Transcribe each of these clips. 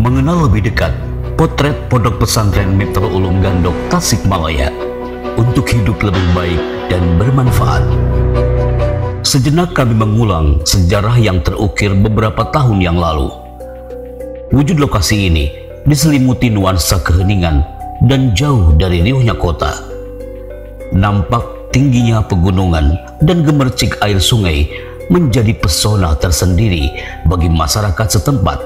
mengenal lebih dekat potret Pondok Pesantren Miftahoul Ulum Gandok Tasikmalaya untuk hidup lebih baik dan bermanfaat. Sejenak kami mengulang sejarah yang terukir beberapa tahun yang lalu. Wujud lokasi ini diselimuti nuansa keheningan dan jauh dari riuhnya kota. Nampak tingginya pegunungan dan gemercik air sungai menjadi pesona tersendiri bagi masyarakat setempat.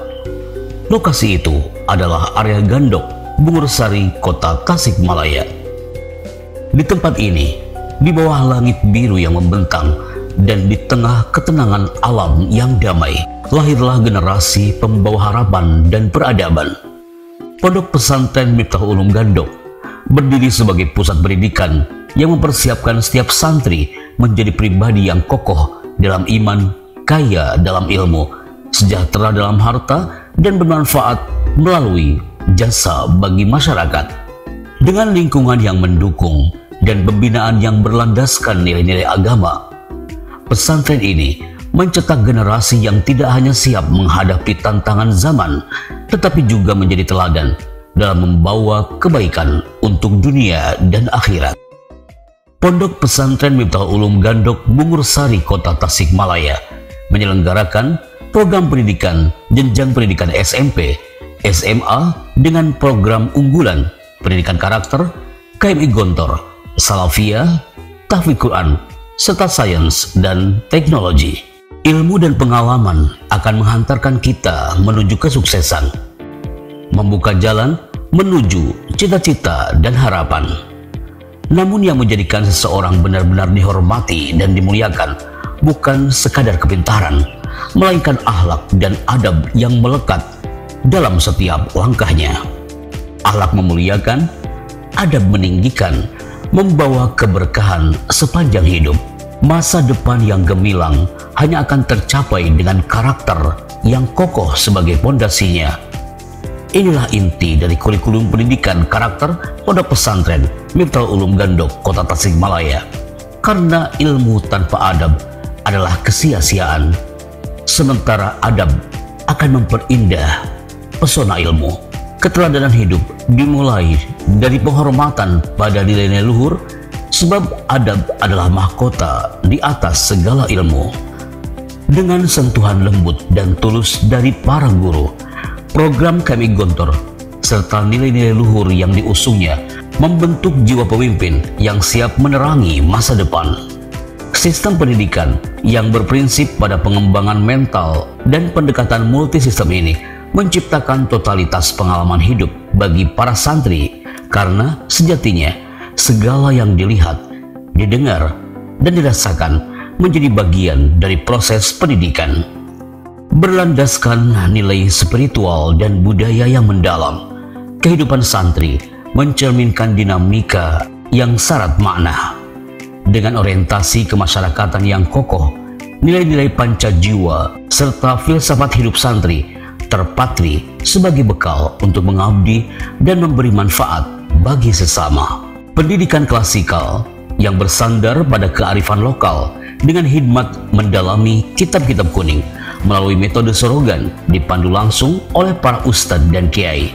Lokasi itu adalah area Gandok, Bungursari, Kota Tasikmalaya. Di tempat ini, di bawah langit biru yang membentang dan di tengah ketenangan alam yang damai, lahirlah generasi pembawa harapan dan peradaban. Pondok Pesantren Miftahoul Ulum Gandok berdiri sebagai pusat pendidikan yang mempersiapkan setiap santri menjadi pribadi yang kokoh dalam iman, kaya dalam ilmu, sejahtera dalam harta, dan bermanfaat melalui jasa bagi masyarakat. Dengan lingkungan yang mendukung dan pembinaan yang berlandaskan nilai-nilai agama, pesantren ini mencetak generasi yang tidak hanya siap menghadapi tantangan zaman, tetapi juga menjadi teladan dalam membawa kebaikan untuk dunia dan akhirat. Pondok Pesantren Miftahoul Ulum Gandok Bungursari, Kota Tasikmalaya menyelenggarakan program pendidikan jenjang pendidikan SMP, SMA dengan program unggulan pendidikan karakter, KMI Gontor, Salafiyah, Tahfidz Quran, serta sains dan teknologi. Ilmu dan pengalaman akan menghantarkan kita menuju kesuksesan, membuka jalan menuju cita-cita dan harapan. Namun yang menjadikan seseorang benar-benar dihormati dan dimuliakan bukan sekadar kepintaran, melainkan akhlak dan adab yang melekat dalam setiap langkahnya. Akhlak memuliakan, adab meninggikan, membawa keberkahan sepanjang hidup. Masa depan yang gemilang hanya akan tercapai dengan karakter yang kokoh sebagai pondasinya. Inilah inti dari kurikulum pendidikan karakter Pondok Pesantren Miftahoul Ulum Gandok, Kota Tasikmalaya. Karena ilmu tanpa adab adalah kesia-siaan, sementara adab akan memperindah pesona ilmu. Keteladanan hidup dimulai dari penghormatan pada nilai-nilai luhur, sebab adab adalah mahkota di atas segala ilmu. Dengan sentuhan lembut dan tulus dari para guru, program KMI Gontor serta nilai-nilai luhur yang diusungnya membentuk jiwa pemimpin yang siap menerangi masa depan. Sistem pendidikan yang berprinsip pada pengembangan mental dan pendekatan multisistem ini menciptakan totalitas pengalaman hidup bagi para santri, karena sejatinya segala yang dilihat, didengar, dan dirasakan menjadi bagian dari proses pendidikan. Berlandaskan nilai spiritual dan budaya yang mendalam, kehidupan santri mencerminkan dinamika yang syarat makna. Dengan orientasi kemasyarakatan yang kokoh, nilai-nilai panca jiwa, serta filsafat hidup santri terpatri sebagai bekal untuk mengabdi dan memberi manfaat bagi sesama. Pendidikan klasikal yang bersandar pada kearifan lokal dengan hikmat mendalami kitab-kitab kuning melalui metode sorogan dipandu langsung oleh para ustadz dan kiai.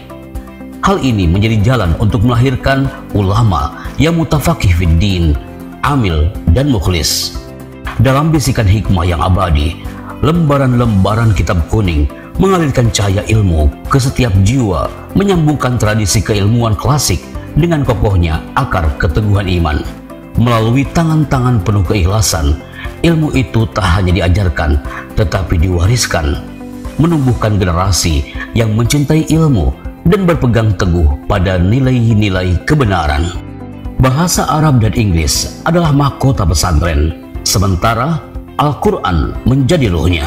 Hal ini menjadi jalan untuk melahirkan ulama yang mutafaqih fid din, amil, dan mukhlis. Dalam bisikan hikmah yang abadi, lembaran-lembaran kitab kuning mengalirkan cahaya ilmu ke setiap jiwa, menyambungkan tradisi keilmuan klasik dengan kokohnya akar keteguhan iman. Melalui tangan-tangan penuh keikhlasan, ilmu itu tak hanya diajarkan, tetapi diwariskan, menumbuhkan generasi yang mencintai ilmu dan berpegang teguh pada nilai-nilai kebenaran. Bahasa Arab dan Inggris adalah mahkota pesantren, sementara Al-Quran menjadi ruhnya.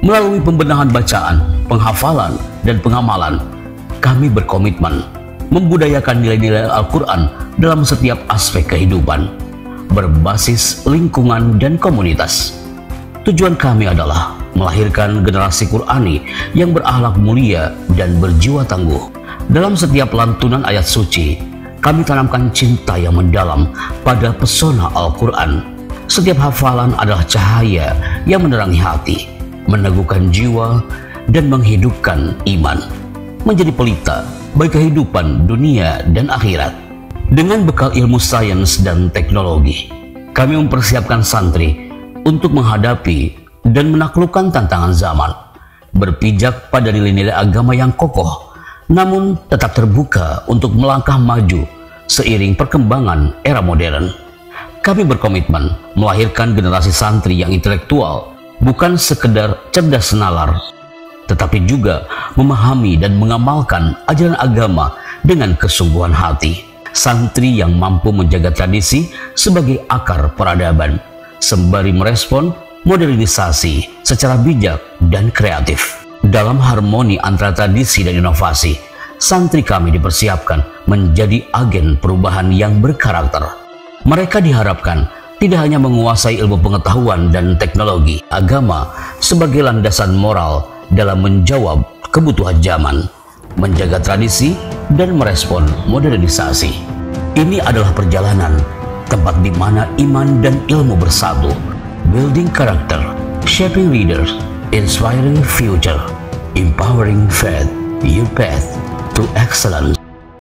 Melalui pembenahan bacaan, penghafalan, dan pengamalan, kami berkomitmen membudayakan nilai-nilai Al-Quran dalam setiap aspek kehidupan, berbasis lingkungan dan komunitas. Tujuan kami adalah melahirkan generasi Qurani yang berakhlak mulia dan berjiwa tangguh. Dalam setiap lantunan ayat suci, kami tanamkan cinta yang mendalam pada pesona Al-Quran. Setiap hafalan adalah cahaya yang menerangi hati, meneguhkan jiwa, dan menghidupkan iman. menjadi pelita bagi kehidupan dunia dan akhirat. Dengan bekal ilmu sains dan teknologi, kami mempersiapkan santri untuk menghadapi dan menaklukkan tantangan zaman, berpijak pada nilai-nilai agama yang kokoh, namun tetap terbuka untuk melangkah maju seiring perkembangan era modern. Kami berkomitmen melahirkan generasi santri yang intelektual, bukan sekedar cerdas nalar, tetapi juga memahami dan mengamalkan ajaran agama dengan kesungguhan hati. Santri yang mampu menjaga tradisi sebagai akar peradaban, sembari merespon modernisasi secara bijak dan kreatif. Dalam harmoni antara tradisi dan inovasi, santri kami dipersiapkan menjadi agen perubahan yang berkarakter. Mereka diharapkan tidak hanya menguasai ilmu pengetahuan dan teknologi agama sebagai landasan moral dalam menjawab kebutuhan zaman, menjaga tradisi, dan merespon modernisasi. Ini adalah perjalanan tempat di mana iman dan ilmu bersatu, building character, shaping leaders, inspiring future, empowering faith, your path to excellence.